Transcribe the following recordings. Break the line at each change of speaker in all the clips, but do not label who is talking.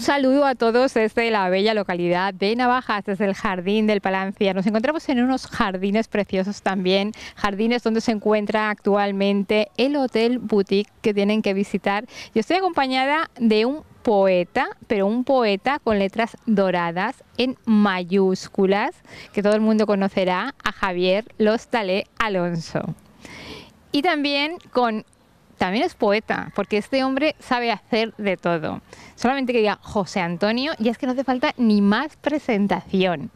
Un saludo a todos desde la bella localidad de Navajas, desde el Jardín del Palancia. Nos encontramos en unos jardines preciosos también, jardines donde se encuentra actualmente el Hotel Boutique que tienen que visitar. Yo estoy acompañada de un poeta, pero un poeta con letras doradas en mayúsculas, que todo el mundo conocerá, a Javier Lostalé Alonso. Y también es poeta, porque este hombre sabe hacer de todo. Solamente que diga José Antonio, y es que no hace falta ni más presentación.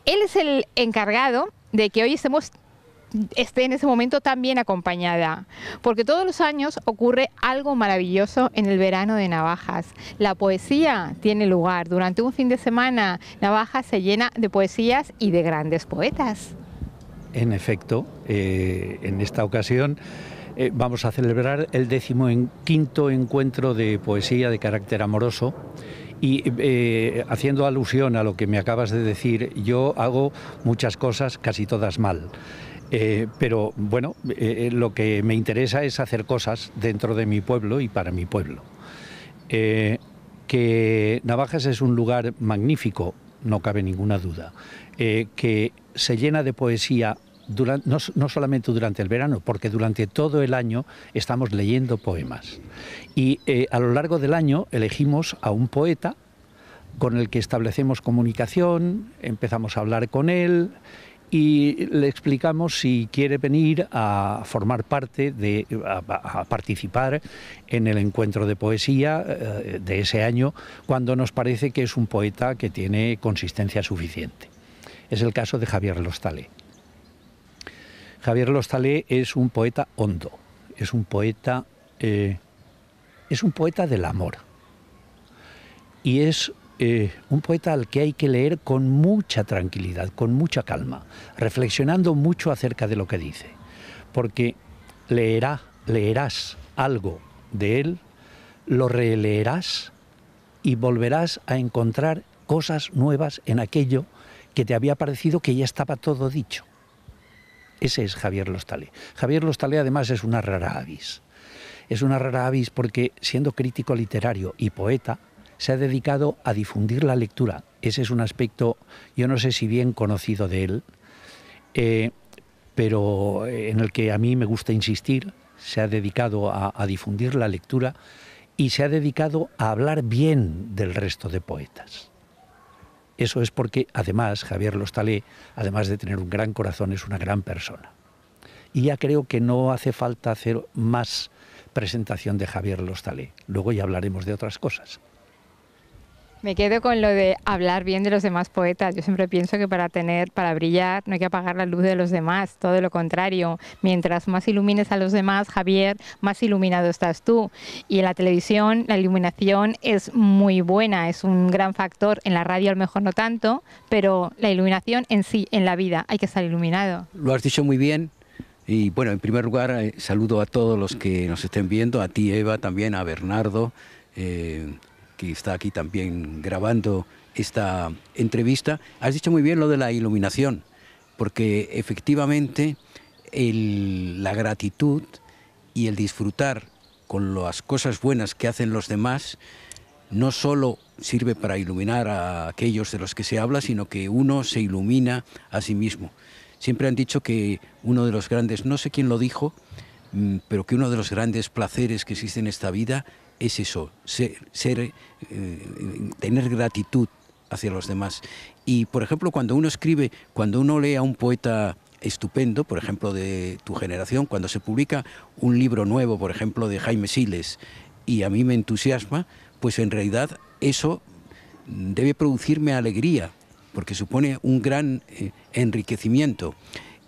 Él es el encargado de que hoy esté en ese momento tan bien acompañada, porque todos los años ocurre algo maravilloso en el verano de Navajas. La poesía tiene lugar. Durante un fin de semana, Navajas se llena de poesías y de grandes poetas.
En efecto, en esta ocasión vamos a celebrar el 15º encuentro de poesía de carácter amoroso y haciendo alusión a lo que me acabas de decir, yo hago muchas cosas, casi todas mal. Pero bueno, lo que me interesa es hacer cosas dentro de mi pueblo y para mi pueblo. Que Navajas es un lugar magnífico, no cabe ninguna duda, que se llena de poesía no solamente durante el verano, porque durante todo el año estamos leyendo poemas. Y a lo largo del año elegimos a un poeta con el que establecemos comunicación, empezamos a hablar con él y le explicamos si quiere venir a formar parte, a participar en el encuentro de poesía de ese año, cuando nos parece que es un poeta que tiene consistencia suficiente. Es el caso de Javier Lostalé. Javier Lostalé es un poeta hondo, es un poeta del amor y es un poeta al que hay que leer con mucha tranquilidad, con mucha calma, reflexionando mucho acerca de lo que dice, porque leerás algo de él, lo releerás y volverás a encontrar cosas nuevas en aquello que te había parecido que ya estaba todo dicho. Ese es Javier Lostalé. Javier Lostalé además es una rara avis. Es una rara avis porque, siendo crítico literario y poeta, se ha dedicado a difundir la lectura. Ese es un aspecto, yo no sé si bien conocido de él, pero en el que a mí me gusta insistir. Se ha dedicado a difundir la lectura y se ha dedicado a hablar bien del resto de poetas. Eso es porque, además, Javier Lostalé, además de tener un gran corazón, es una gran persona. Y ya creo que no hace falta hacer más presentación de Javier Lostalé. Luego ya hablaremos de otras cosas.
Me quedo con lo de hablar bien de los demás poetas. Yo siempre pienso que para brillar, no hay que apagar la luz de los demás, todo lo contrario. Mientras más ilumines a los demás, Javier, más iluminado estás tú. Y en la televisión la iluminación es muy buena, es un gran factor. En la radio a lo mejor no tanto, pero la iluminación en sí, en la vida, hay que estar iluminado.
Lo has dicho muy bien. Y bueno, en primer lugar, saludo a todos los que nos estén viendo, a ti, Eva, también a Bernardo, que está aquí también grabando esta entrevista. Has dicho muy bien lo de la iluminación, porque efectivamente la gratitud y el disfrutar con las cosas buenas que hacen los demás no solo sirve para iluminar a aquellos de los que se habla, sino que uno se ilumina a sí mismo. Siempre han dicho que uno de los grandes, no sé quién lo dijo, pero que uno de los grandes placeres que existen en esta vida es eso, tener gratitud hacia los demás. Y, por ejemplo, cuando uno escribe, cuando uno lee a un poeta estupendo, por ejemplo, de tu generación, cuando se publica un libro nuevo, por ejemplo, de Jaime Siles, y a mí me entusiasma, pues en realidad eso debe producirme alegría, porque supone un gran enriquecimiento.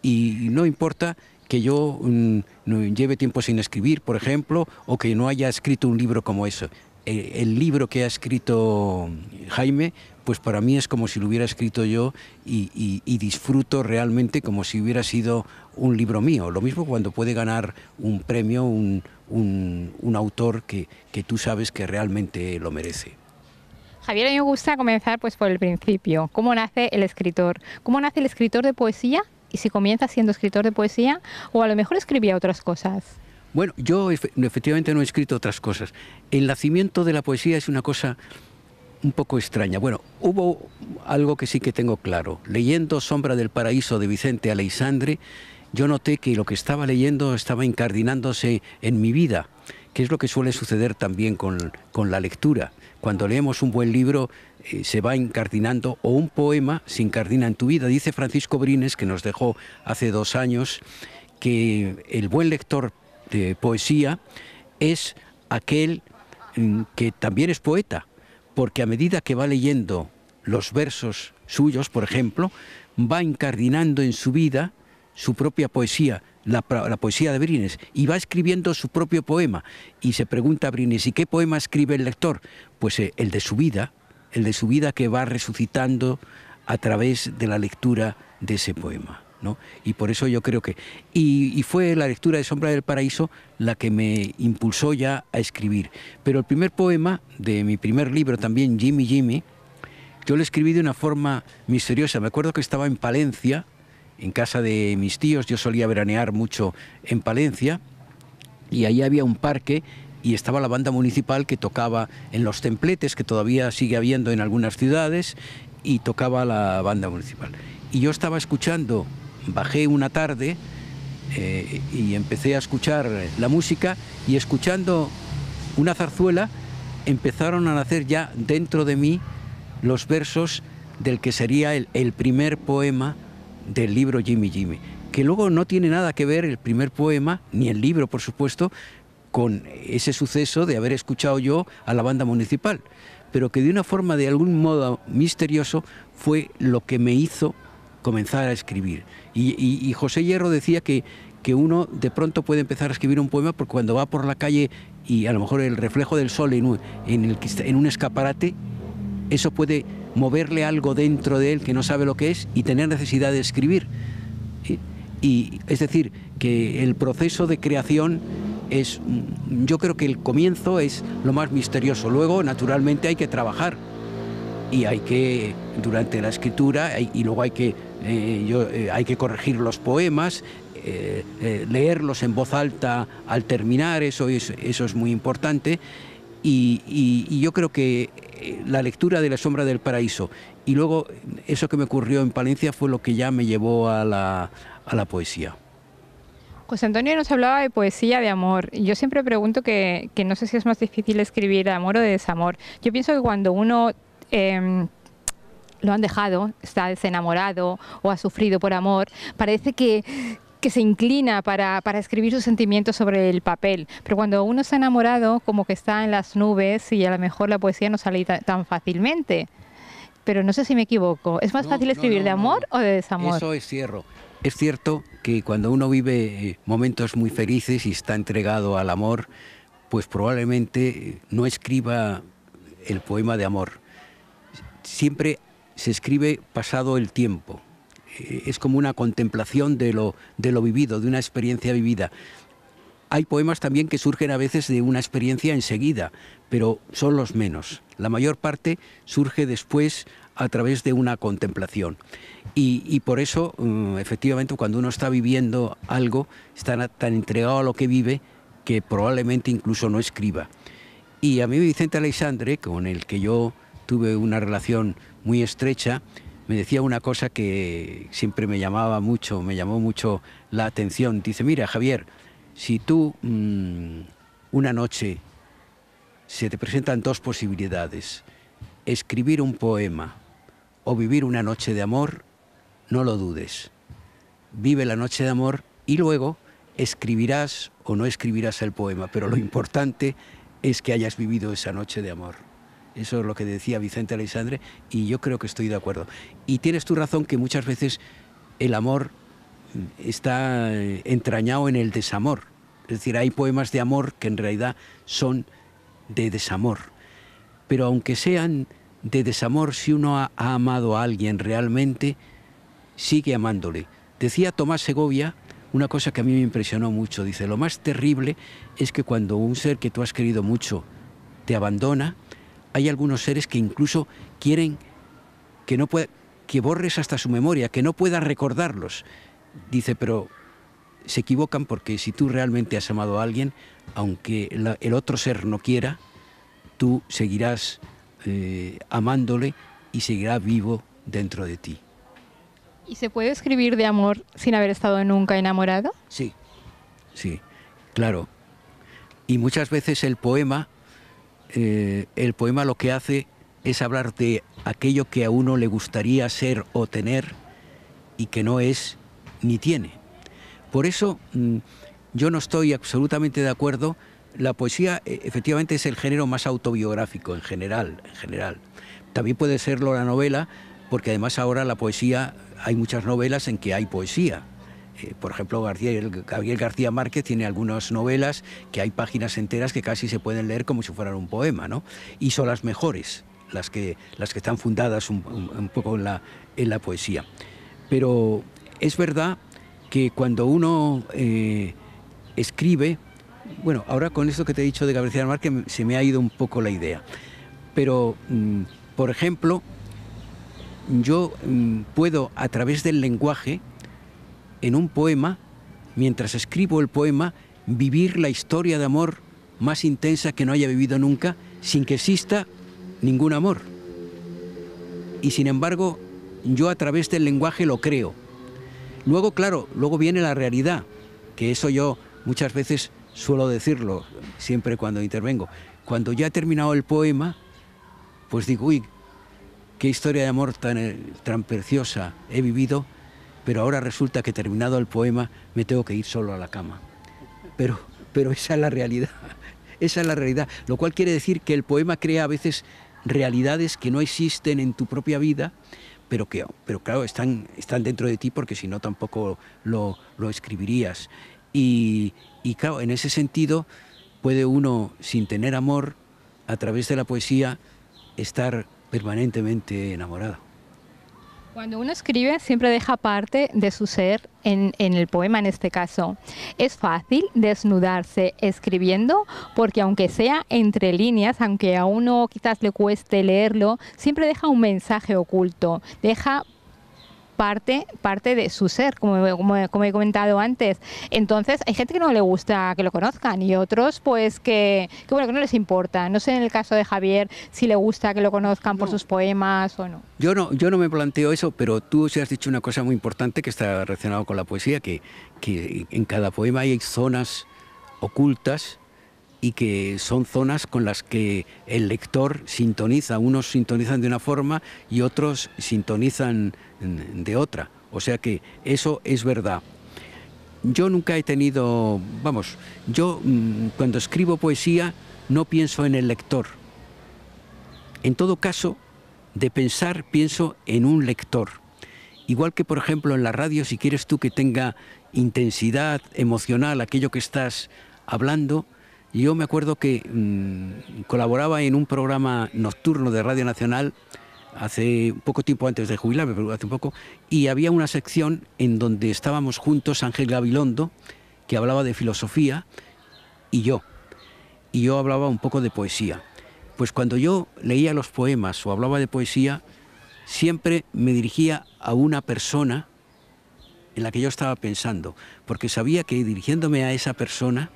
Y no importa que yo no lleve tiempo sin escribir, por ejemplo, o que no haya escrito un libro como eso. El libro que ha escrito Jaime, pues para mí es como si lo hubiera escrito yo y disfruto realmente como si hubiera sido un libro mío. Lo mismo cuando puede ganar un premio un autor que tú sabes que realmente lo merece.
Javier, a mí me gusta comenzar pues por el principio. ¿Cómo nace el escritor? ¿Cómo nace el escritor de poesía? Y si comienza siendo escritor de poesía, o a lo mejor escribía otras cosas.
Bueno, yo efectivamente no he escrito otras cosas. El nacimiento de la poesía es una cosa un poco extraña. Bueno, hubo algo que sí que tengo claro. Leyendo Sombra del Paraíso de Vicente Aleixandre, yo noté que lo que estaba leyendo estaba incardinándose en mi vida, que es lo que suele suceder también con la lectura. Cuando leemos un buen libro se va incardinando, o un poema se incardina en tu vida. Dice Francisco Brines, que nos dejó hace 2 años, que el buen lector de poesía es aquel que también es poeta, porque a medida que va leyendo los versos suyos, por ejemplo, va incardinando en su vida su propia poesía, la poesía de Brines, y va escribiendo su propio poema. Y se pregunta a Brines, ¿y qué poema escribe el lector? Pues el de su vida que va resucitando a través de la lectura de ese poema, ¿no? Y por eso yo creo que... Y fue la lectura de Sombra del Paraíso la que me impulsó ya a escribir. Pero el primer poema de mi primer libro también, Jimmy Jimmy, yo lo escribí de una forma misteriosa. Me acuerdo que estaba en Palencia, en casa de mis tíos. Yo solía veranear mucho en Palencia, y ahí había un parque y estaba la banda municipal que tocaba en los templetes, que todavía sigue habiendo en algunas ciudades, y tocaba la banda municipal. Y yo estaba escuchando, bajé una tarde y empecé a escuchar la música, y escuchando una zarzuela empezaron a nacer ya dentro de mí los versos del que sería el primer poema del libro Jimmy Jimmy, que luego no tiene nada que ver el primer poema, ni el libro por supuesto, con ese suceso de haber escuchado yo a la banda municipal, pero que de una forma, de algún modo misterioso, fue lo que me hizo comenzar a escribir. Y José Hierro decía que uno de pronto puede empezar a escribir un poema porque cuando va por la calle y a lo mejor el reflejo del sol en un escaparate, eso puede moverle algo dentro de él que no sabe lo que es y tener necesidad de escribir. Y es decir, que el proceso de creación es, yo creo que el comienzo es lo más misterioso. Luego, naturalmente, hay que trabajar y hay que, durante la escritura, y luego hay que corregir los poemas, leerlos en voz alta al terminar, eso es muy importante. Y yo creo que la lectura de La Sombra del Paraíso y luego eso que me ocurrió en Palencia fue lo que ya me llevó a la poesía.
José Antonio nos hablaba de poesía de amor. Yo siempre pregunto que no sé si es más difícil escribir de amor o de desamor. Yo pienso que cuando uno lo han dejado, está desenamorado o ha sufrido por amor, parece que se inclina para escribir sus sentimientos sobre el papel. Pero cuando uno está enamorado, como que está en las nubes y a lo mejor la poesía no sale tan fácilmente. Pero no sé si me equivoco. ¿Es más fácil escribir de amor o de desamor?
Eso es cierto. Es cierto que cuando uno vive momentos muy felices y está entregado al amor, pues probablemente no escriba el poema de amor. Siempre se escribe pasado el tiempo. Es como una contemplación de lo vivido, de una experiencia vivida. Hay poemas también que surgen a veces de una experiencia enseguida, pero son los menos. La mayor parte surge después a través de una contemplación. Y por eso, efectivamente, cuando uno está viviendo algo, está tan entregado a lo que vive que probablemente incluso no escriba. Y a mí Vicente Aleixandre, con el que yo tuve una relación muy estrecha, me decía una cosa que siempre me llamó mucho la atención. Dice, mira, Javier, si tú una noche se te presentan 2 posibilidades, escribir un poema o vivir una noche de amor, no lo dudes. Vive la noche de amor y luego escribirás o no escribirás el poema, pero lo importante es que hayas vivido esa noche de amor. Eso es lo que decía Vicente Aleixandre y yo creo que estoy de acuerdo. Y tienes tu razón que muchas veces el amor está entrañado en el desamor. Es decir, hay poemas de amor que en realidad son de desamor. Pero aunque sean de desamor, si uno ha amado a alguien realmente, sigue amándole. Decía Tomás Segovia una cosa que a mí me impresionó mucho. Dice, lo más terrible es que cuando un ser que tú has querido mucho te abandona, hay algunos seres que incluso quieren que borres hasta su memoria, que no puedas recordarlos. Dice, pero se equivocan, porque si tú realmente has amado a alguien, aunque el otro ser no quiera, tú seguirás amándole y seguirá vivo dentro de ti.
¿Y se puede escribir de amor sin haber estado nunca enamorado?
Sí, sí, claro. Y muchas veces el poema lo que hace es hablar de aquello que a uno le gustaría ser o tener y que no es ni tiene. Por eso yo no estoy absolutamente de acuerdo. La poesía efectivamente es el género más autobiográfico en general. También puede serlo la novela, porque además ahora la poesía, hay muchas novelas en que hay poesía. Por ejemplo, Gabriel García Márquez tiene algunas novelas que hay páginas enteras que casi se pueden leer como si fueran un poema, ¿no? Y son las mejores, las que están fundadas un poco en la poesía. Pero es verdad que cuando uno escribe, bueno, ahora con esto que te he dicho de Gabriel García Márquez se me ha ido un poco la idea, pero por ejemplo, yo puedo, a través del lenguaje, en un poema, mientras escribo el poema, vivir la historia de amor más intensa que no haya vivido nunca, sin que exista ningún amor. Y sin embargo, yo a través del lenguaje lo creo. Luego, claro, luego viene la realidad, que eso yo muchas veces suelo decirlo, siempre cuando intervengo. Cuando ya he terminado el poema, pues digo, uy, qué historia de amor tan preciosa he vivido, pero ahora resulta que terminado el poema me tengo que ir solo a la cama. Pero esa es la realidad, esa es la realidad. Lo cual quiere decir que el poema crea a veces realidades que no existen en tu propia vida, pero claro, están dentro de ti, porque si no tampoco lo escribirías. Y claro, en ese sentido puede uno, sin tener amor, a través de la poesía, estar permanentemente enamorado.
Cuando uno escribe siempre deja parte de su ser en el poema en este caso. Es fácil desnudarse escribiendo porque aunque sea entre líneas, aunque a uno quizás le cueste leerlo, siempre deja un mensaje oculto, deja parte de su ser, como he comentado antes. Entonces hay gente que no le gusta que lo conozcan y otros pues que no les importa. No sé en el caso de Javier si le gusta que lo conozcan por sus poemas o no.
Yo no me planteo eso, pero tú sí has dicho una cosa muy importante que está relacionada con la poesía, que en cada poema hay zonas ocultas y que son zonas con las que el lector sintoniza. Unos sintonizan de una forma y otros sintonizan de otra. O sea que eso es verdad. Yo nunca he tenido... yo cuando escribo poesía no pienso en el lector. En todo caso, de pensar pienso en un lector. Igual que, por ejemplo, en la radio, si quieres tú que tenga intensidad emocional aquello que estás hablando. Yo me acuerdo que colaboraba en un programa nocturno de Radio Nacional hace un poco tiempo antes de jubilarme, pero hace un poco, y había una sección en donde estábamos juntos Ángel Gabilondo, que hablaba de filosofía, y yo hablaba un poco de poesía. Pues cuando yo leía los poemas o hablaba de poesía, siempre me dirigía a una persona en la que yo estaba pensando, porque sabía que dirigiéndome a esa persona,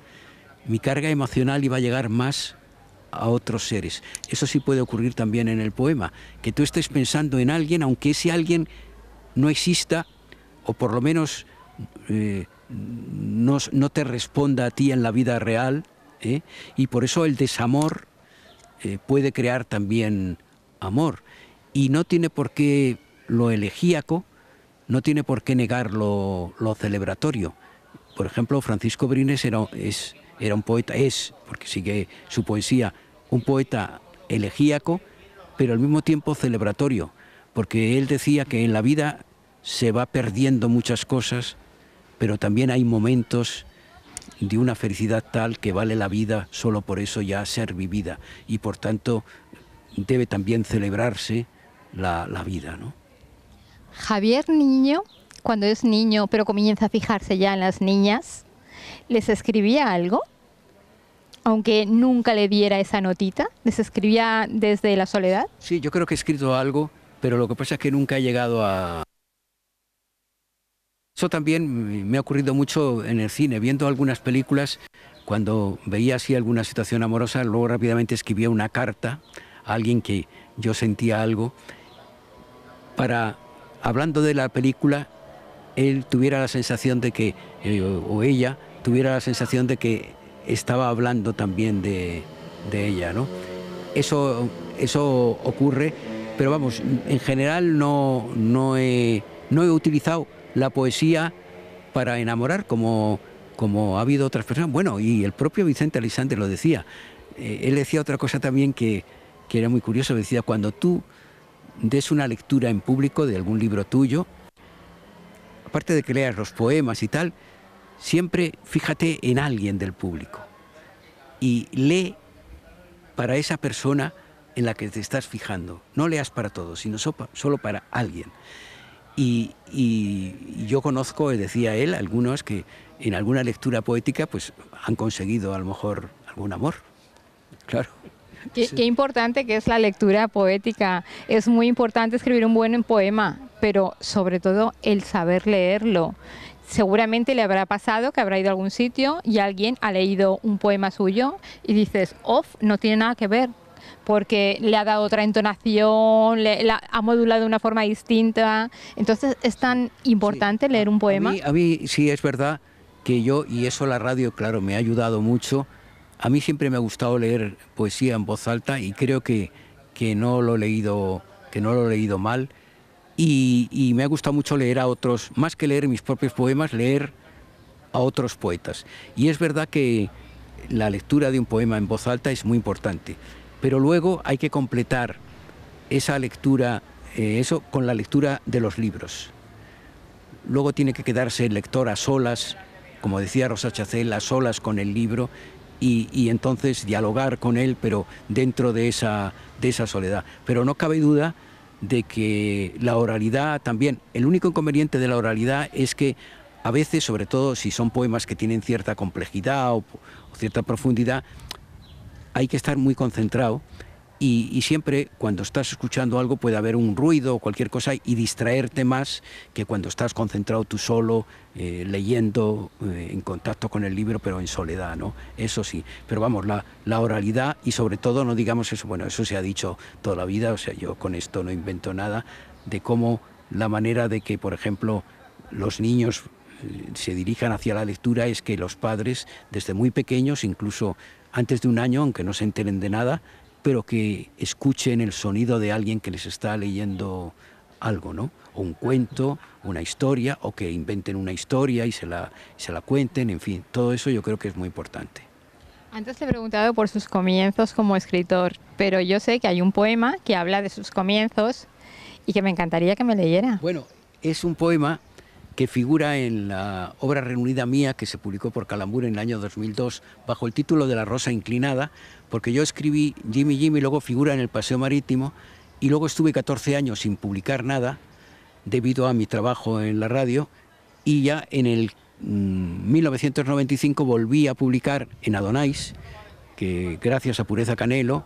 mi carga emocional iba a llegar más a otros seres. Eso sí puede ocurrir también en el poema, que tú estés pensando en alguien, aunque ese alguien no exista, o por lo menos no te responda a ti en la vida real, y por eso el desamor puede crear también amor. Y no tiene por qué lo elegíaco, no tiene por qué negar lo celebratorio. Por ejemplo, Francisco Brines era un poeta, porque sigue su poesía, un poeta elegíaco, pero al mismo tiempo celebratorio, porque él decía que en la vida se va perdiendo muchas cosas, pero también hay momentos de una felicidad tal que vale la vida solo por eso ya ser vivida, y por tanto debe también celebrarse la vida, ¿no?
Javier niño, cuando es niño, pero comienza a fijarse ya en las niñas, ¿les escribía algo? Aunque nunca le diera esa notita, ¿les escribía desde la soledad?
Sí, yo creo que he escrito algo, pero lo que pasa es que nunca he llegado a Eso también me ha ocurrido mucho en el cine, viendo algunas películas, cuando veía así alguna situación amorosa, luego rápidamente escribía una carta a alguien que yo sentía algo, para, hablando de la película, él tuviera la sensación de que, o ella, tuviera la sensación de que estaba hablando también de ella, ¿no? Eso ocurre, pero vamos, en general no he utilizado la poesía para enamorar, como ha habido otras personas. Bueno, y el propio Vicente Aleixandre lo decía. Él decía otra cosa también que era muy curioso. Decía, cuando tú des una lectura en público de algún libro tuyo, aparte de que leas los poemas y tal, siempre fíjate en alguien del público y lee para esa persona en la que te estás fijando. No leas para todos, sino solo para alguien. Y yo conozco, decía él, algunos que en alguna lectura poética pues han conseguido a lo mejor algún amor. Claro.
Qué importante que es la lectura poética. Es muy importante escribir un buen poema, pero sobre todo el saber leerlo. Seguramente le habrá pasado que habrá ido a algún sitio y alguien ha leído un poema suyo y dices, off, no tiene nada que ver, porque le ha dado otra entonación, ha modulado de una forma distinta. Entonces es tan importante leer un poema.
A mí sí es verdad que yo, y eso la radio, claro, me ha ayudado mucho. A mí siempre me ha gustado leer poesía en voz alta y creo que no lo he leído mal. Y me ha gustado mucho leer a otros, más que leer mis propios poemas, leer a otros poetas. Y es verdad que la lectura de un poema en voz alta es muy importante, pero luego hay que completar esa lectura, eso con la lectura de los libros. Luego tiene que quedarse el lector a solas, como decía Rosa Chacel, a solas con el libro, y entonces dialogar con él, pero dentro de esa soledad. Pero no cabe duda de que la oralidad también, el único inconveniente de la oralidad es que a veces, sobre todo si son poemas que tienen cierta complejidad o cierta profundidad, hay que estar muy concentrado y siempre cuando estás escuchando algo puede haber un ruido o cualquier cosa y distraerte más que cuando estás concentrado tú solo, leyendo, en contacto con el libro, pero en soledad, ¿no? Eso sí, pero vamos, la oralidad y sobre todo, no digamos eso, bueno, eso se ha dicho toda la vida, o sea, yo con esto no invento nada, de cómo la manera de que, por ejemplo, los niños se dirijan hacia la lectura es que los padres, desde muy pequeños, incluso antes de un año, aunque no se enteren de nada, pero que escuchen el sonido de alguien que les está leyendo algo, ¿no? O un cuento, una historia, o que inventen una historia y se la cuenten, en fin, todo eso yo creo que es muy importante.
Antes te he preguntado por sus comienzos como escritor, pero yo sé que hay un poema que habla de sus comienzos y que me encantaría que me leyera.
Bueno, es un poema que figura en la obra reunida mía que se publicó por Calambur en el año 2002 bajo el título de La Rosa Inclinada, porque yo escribí Jimmy Jimmy, luego figura en El Paseo Marítimo y luego estuve 14 años sin publicar nada debido a mi trabajo en la radio y ya en el 1995 volví a publicar en Adonais, que gracias a Pureza Canelo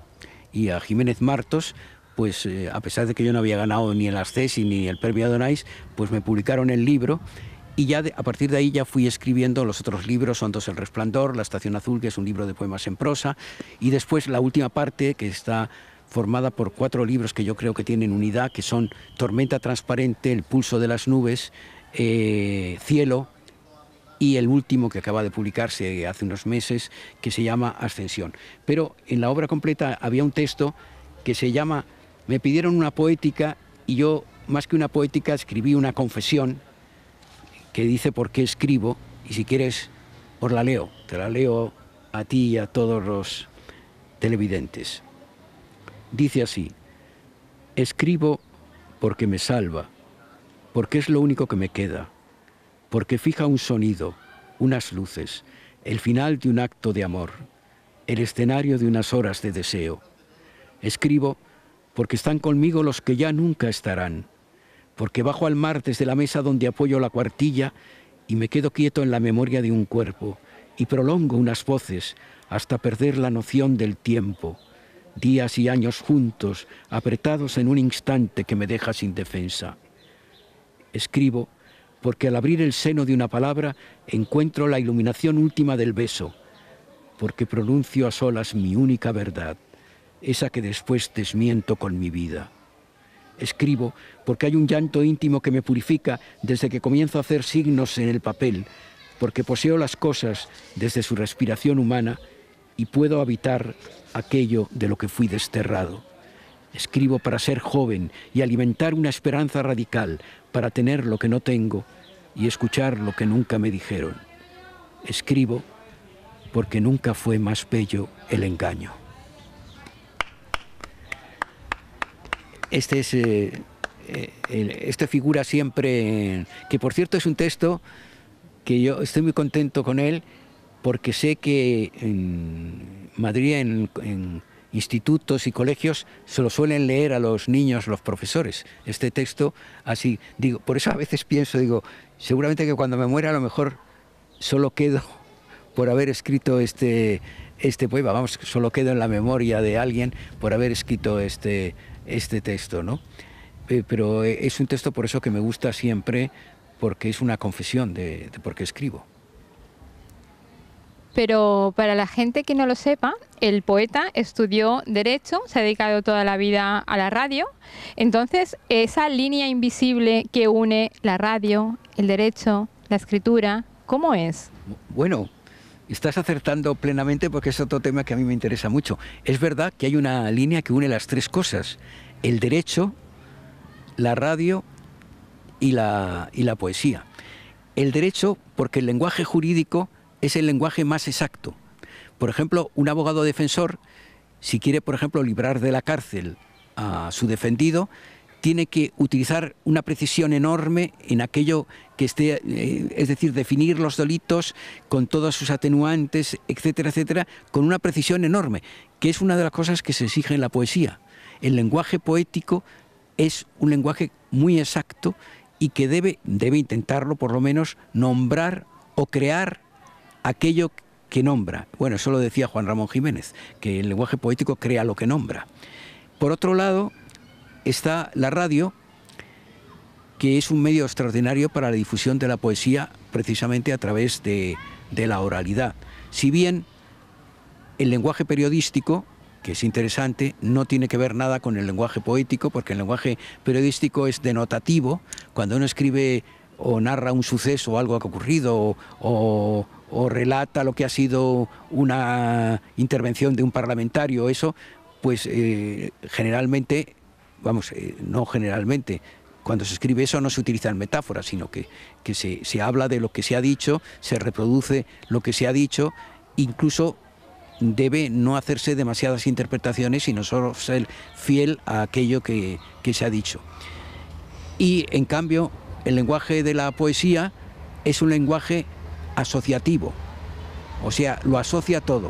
y a Jiménez Martos, pues a pesar de que yo no había ganado ni el Accesi ni el premio Adonais, pues me publicaron el libro y ya a partir de ahí ya fui escribiendo los otros libros, son dos: El Resplandor, La Estación Azul, que es un libro de poemas en prosa, y después la última parte, que está formada por 4 libros que yo creo que tienen unidad, que son Tormenta Transparente, El Pulso de las Nubes, Cielo, y el último que acaba de publicarse hace unos meses, que se llama Ascensión. Pero en la obra completa había un texto que se llama... Me pidieron una poética y yo, más que una poética, escribí una confesión que dice por qué escribo, y si quieres os la leo, te la leo a ti y a todos los televidentes. Dice así: escribo porque me salva, porque es lo único que me queda, porque fija un sonido, unas luces, el final de un acto de amor, el escenario de unas horas de deseo. Escribo porque están conmigo los que ya nunca estarán, porque bajo al mar desde la mesa donde apoyo la cuartilla y me quedo quieto en la memoria de un cuerpo y prolongo unas voces hasta perder la noción del tiempo, días y años juntos, apretados en un instante que me deja sin defensa. Escribo porque al abrir el seno de una palabra encuentro la iluminación última del beso, porque pronuncio a solas mi única verdad, esa que después desmiento con mi vida. Escribo porque hay un llanto íntimo que me purifica desde que comienzo a hacer signos en el papel, porque poseo las cosas desde su respiración humana y puedo habitar aquello de lo que fui desterrado. Escribo para ser joven y alimentar una esperanza radical, para tener lo que no tengo y escuchar lo que nunca me dijeron. Escribo porque nunca fue más bello el engaño. Este figura siempre, que por cierto es un texto que yo estoy muy contento con él, porque sé que en Madrid, en institutos y colegios, se lo suelen leer a los niños, los profesores. Este texto, así, digo, por eso a veces pienso, digo, seguramente que cuando me muera a lo mejor solo quedo por haber escrito este poema, vamos, solo quedo en la memoria de alguien por haber escrito este texto, ¿no? Pero es un texto por eso que me gusta siempre, porque es una confesión de por qué escribo.
Pero para la gente que no lo sepa, el poeta estudió Derecho, se ha dedicado toda la vida a la radio. Entonces, esa línea invisible que une la radio, el derecho, la escritura, ¿cómo es?
Bueno, estás acertando plenamente porque es otro tema que a mí me interesa mucho. Es verdad que hay una línea que une las tres cosas: el derecho, la radio y la poesía. El derecho, porque el lenguaje jurídico es el lenguaje más exacto. Por ejemplo, un abogado defensor, si quiere, por ejemplo, librar de la cárcel a su defendido, tiene que utilizar una precisión enorme en aquello que esté, es decir, definir los delitos con todas sus atenuantes, etcétera, etcétera, con una precisión enorme, que es una de las cosas que se exige en la poesía. El lenguaje poético es un lenguaje muy exacto y que debe intentarlo, por lo menos, nombrar o crear aquello que nombra. Bueno, eso lo decía Juan Ramón Jiménez, que el lenguaje poético crea lo que nombra. Por otro lado, está la radio, que es un medio extraordinario para la difusión de la poesía, precisamente a través de la oralidad. Si bien el lenguaje periodístico, que es interesante, no tiene que ver nada con el lenguaje poético, porque el lenguaje periodístico es denotativo. Cuando uno escribe o narra un suceso o algo que ha ocurrido, o relata lo que ha sido una intervención de un parlamentario, eso, pues generalmente, no generalmente, cuando se escribe eso no se utilizan metáforas, sino que se habla de lo que se ha dicho, se reproduce lo que se ha dicho, incluso debe no hacerse demasiadas interpretaciones, sino solo ser fiel a aquello que se ha dicho. Y en cambio, el lenguaje de la poesía es un lenguaje asociativo, o sea, lo asocia todo.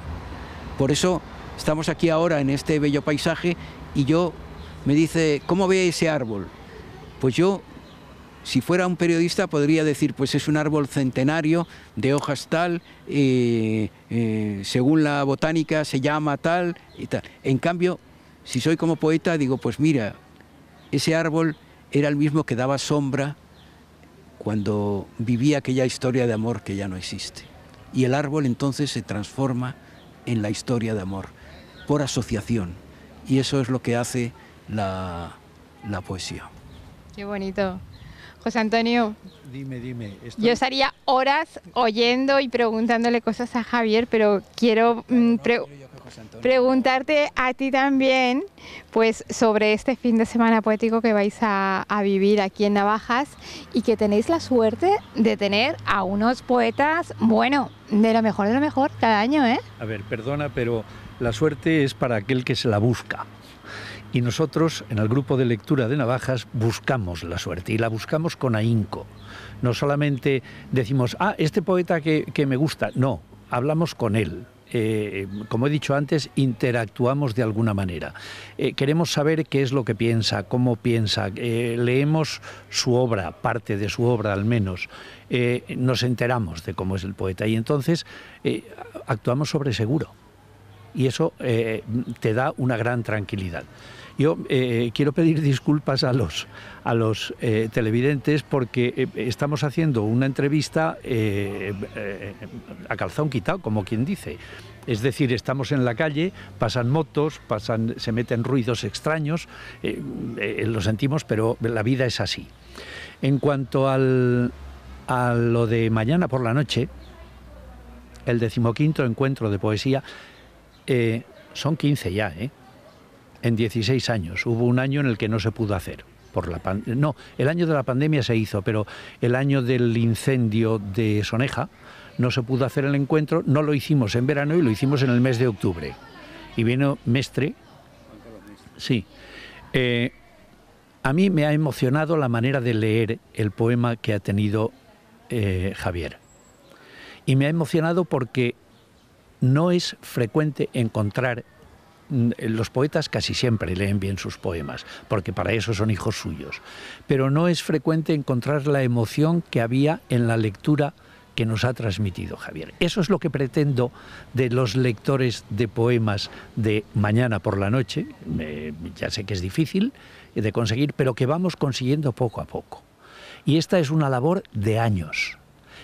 Por eso estamos aquí ahora en este bello paisaje y me dice, ¿cómo ve ese árbol? Pues yo, si fuera un periodista, podría decir, pues es un árbol centenario, de hojas tal, según la botánica se llama tal y tal. En cambio, si soy como poeta, digo, pues mira, ese árbol era el mismo que daba sombra cuando vivía aquella historia de amor que ya no existe. Y el árbol entonces se transforma en la historia de amor, por asociación. Y eso es lo que hace la poesía.
Qué bonito. José Antonio,
dime.
Yo estaría horas oyendo y preguntándole cosas a Javier, pero quiero preguntarte a ti también, pues sobre este fin de semana poético que vais a vivir aquí en Navajas y que tenéis la suerte de tener a unos poetas, bueno, de lo mejor cada año, ¿eh?
A ver, perdona, pero la suerte es para aquel que se la busca. Y nosotros, en el grupo de lectura de Navajas, buscamos la suerte y la buscamos con ahínco. No solamente decimos, este poeta que me gusta, no, hablamos con él. Como he dicho antes, interactuamos de alguna manera. Queremos saber qué es lo que piensa, cómo piensa, leemos su obra, parte de su obra al menos, nos enteramos de cómo es el poeta y entonces actuamos sobre seguro. y eso te da una gran tranquilidad. Yo quiero pedir disculpas a los televidentes porque estamos haciendo una entrevista a calzón quitado, como quien dice. Es decir, estamos en la calle, pasan motos, se meten ruidos extraños, lo sentimos, pero la vida es así. En cuanto a lo de mañana por la noche, el 15º encuentro de poesía, son 15 ya, en 16 años. Hubo un año en el que no se pudo hacer. No, el año de la pandemia se hizo, pero el año del incendio de Soneja no se pudo hacer el encuentro, no lo hicimos en verano y lo hicimos en el mes de octubre. Y vino Mestre. Sí. A mí me ha emocionado la manera de leer el poema que ha tenido Javier. Y me ha emocionado porque no es frecuente encontrar. Los poetas casi siempre leen bien sus poemas, porque para eso son hijos suyos. Pero no es frecuente encontrar la emoción que había en la lectura que nos ha transmitido Javier. Eso es lo que pretendo de los lectores de poemas de mañana por la noche. Ya sé que es difícil de conseguir, pero que vamos consiguiendo poco a poco. Y esta es una labor de años.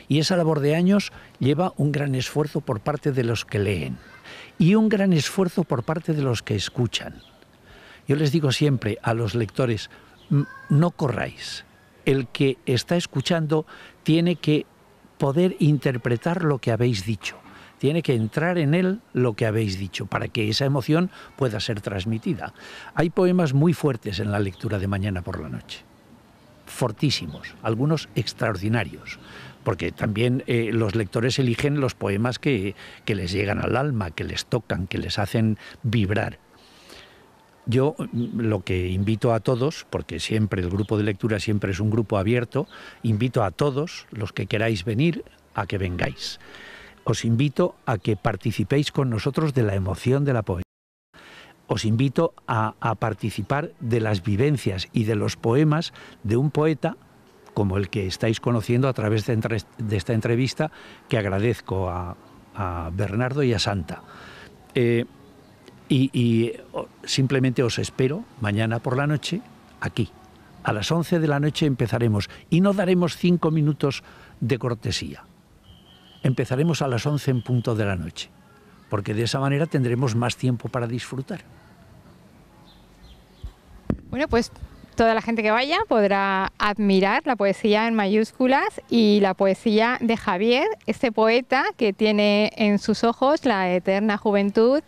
Y esa labor de años lleva un gran esfuerzo por parte de los que leen y un gran esfuerzo por parte de los que escuchan. Yo les digo siempre a los lectores, no corráis. El que está escuchando tiene que poder interpretar lo que habéis dicho. Tiene que entrar en él lo que habéis dicho para que esa emoción pueda ser transmitida. Hay poemas muy fuertes en la lectura de mañana por la noche. Fortísimos, algunos extraordinarios, porque también los lectores eligen los poemas que les llegan al alma, que les tocan, que les hacen vibrar. Yo lo que invito a todos, porque siempre el grupo de lectura siempre es un grupo abierto, invito a todos los que queráis venir a que vengáis. Os invito a que participéis con nosotros de la emoción de la poesía. Os invito a participar de las vivencias y de los poemas de un poeta como el que estáis conociendo a través de esta entrevista, que agradezco a Bernardo y a Santa. Y simplemente os espero mañana por la noche aquí. A las 11 de la noche empezaremos y no daremos 5 minutos de cortesía. Empezaremos a las 11 en punto de la noche, porque de esa manera tendremos más tiempo para disfrutar.
Bueno, pues toda la gente que vaya podrá admirar la poesía en mayúsculas y la poesía de Javier, este poeta que tiene en sus ojos la eterna juventud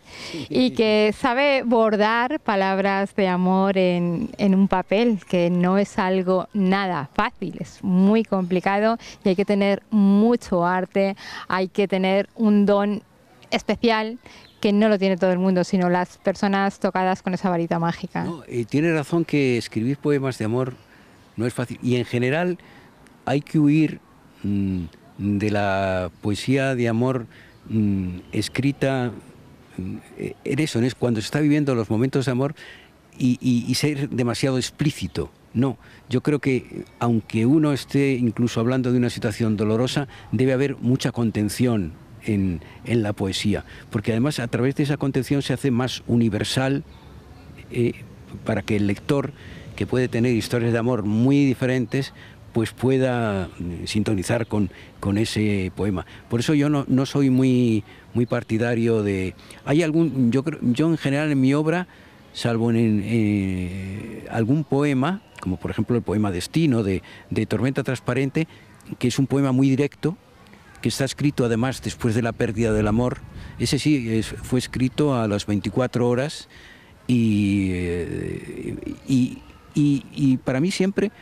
y que sabe bordar palabras de amor en un papel, que no es algo nada fácil, es muy complicado y hay que tener mucho arte, hay que tener un don especial que no lo tiene todo el mundo, sino las personas tocadas con esa varita mágica.
No, tiene razón que escribir poemas de amor no es fácil. Y en general hay que huir de la poesía de amor escrita en eso, es cuando se está viviendo los momentos de amor y ser demasiado explícito. No, yo creo que aunque uno esté incluso hablando de una situación dolorosa, debe haber mucha contención en la poesía, porque además a través de esa contención se hace más universal para que el lector, que puede tener historias de amor muy diferentes, pues pueda sintonizar con ese poema. Por eso yo no soy muy partidario de... yo en general en mi obra, salvo en algún poema, como por ejemplo el poema Destino de Tormenta Transparente, que es un poema muy directo, que está escrito además después de la pérdida del amor. Ese sí fue escrito a las 24 horas y para mí siempre,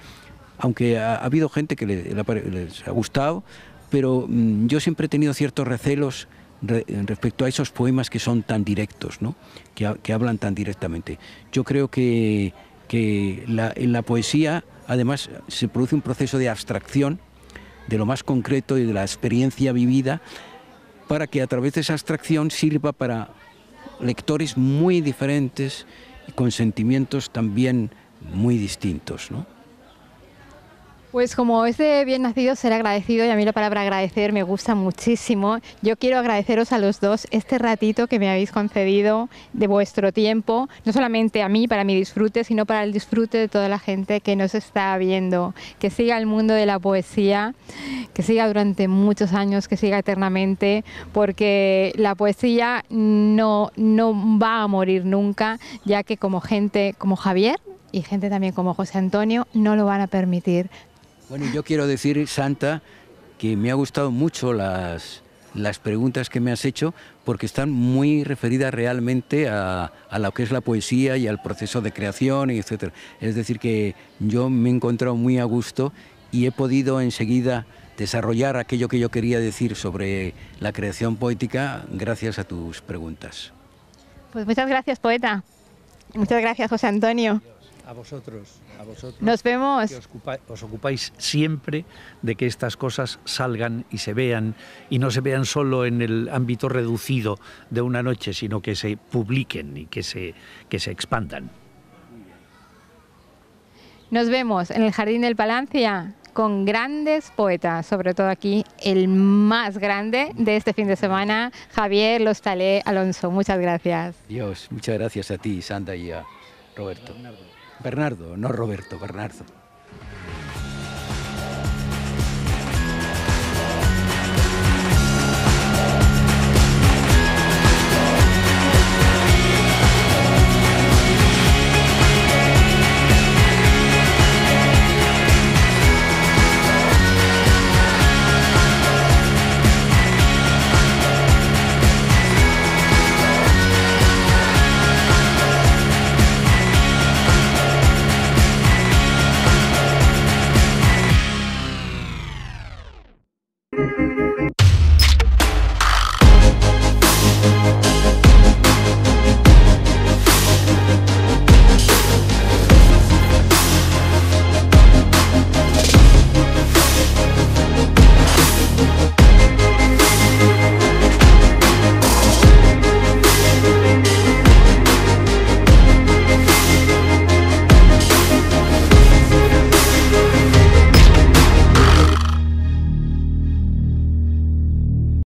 aunque ha habido gente que les ha gustado, pero yo siempre he tenido ciertos recelos respecto a esos poemas que son tan directos, ¿no? que hablan tan directamente. Yo creo que en la poesía además se produce un proceso de abstracción de lo más concreto y de la experiencia vivida, para que a través de esa abstracción sirva para lectores muy diferentes y con sentimientos también muy distintos, ¿no?
Pues como es de bien nacido ser agradecido, y a mí la palabra agradecer me gusta muchísimo, yo quiero agradeceros a los dos este ratito que me habéis concedido de vuestro tiempo, no solamente a mí para mi disfrute, sino para el disfrute de toda la gente que nos está viendo, que siga el mundo de la poesía, que siga durante muchos años, que siga eternamente, porque la poesía no va a morir nunca, ya que como gente como Javier y gente también como José Antonio no lo van a permitir.
Bueno, yo quiero decir, Santa, que me ha gustado mucho las preguntas que me has hecho porque están muy referidas realmente a lo que es la poesía y al proceso de creación, y etcétera. Es decir, que yo me he encontrado muy a gusto y he podido enseguida desarrollar aquello que yo quería decir sobre la creación poética gracias a tus preguntas.
Pues muchas gracias, poeta. Muchas gracias, José Antonio.
A vosotros.
Nos vemos.
Que os ocupáis siempre de que estas cosas salgan y se vean, y no se vean solo en el ámbito reducido de una noche, sino que se publiquen y que se expandan.
Nos vemos en el Jardín del Palancia con grandes poetas, sobre todo aquí el más grande de este fin de semana, Javier L'Hostaler Alonso. Muchas gracias.
Dios, muchas gracias a ti, Santa, y a Roberto. Bernardo, no Roberto, Bernardo.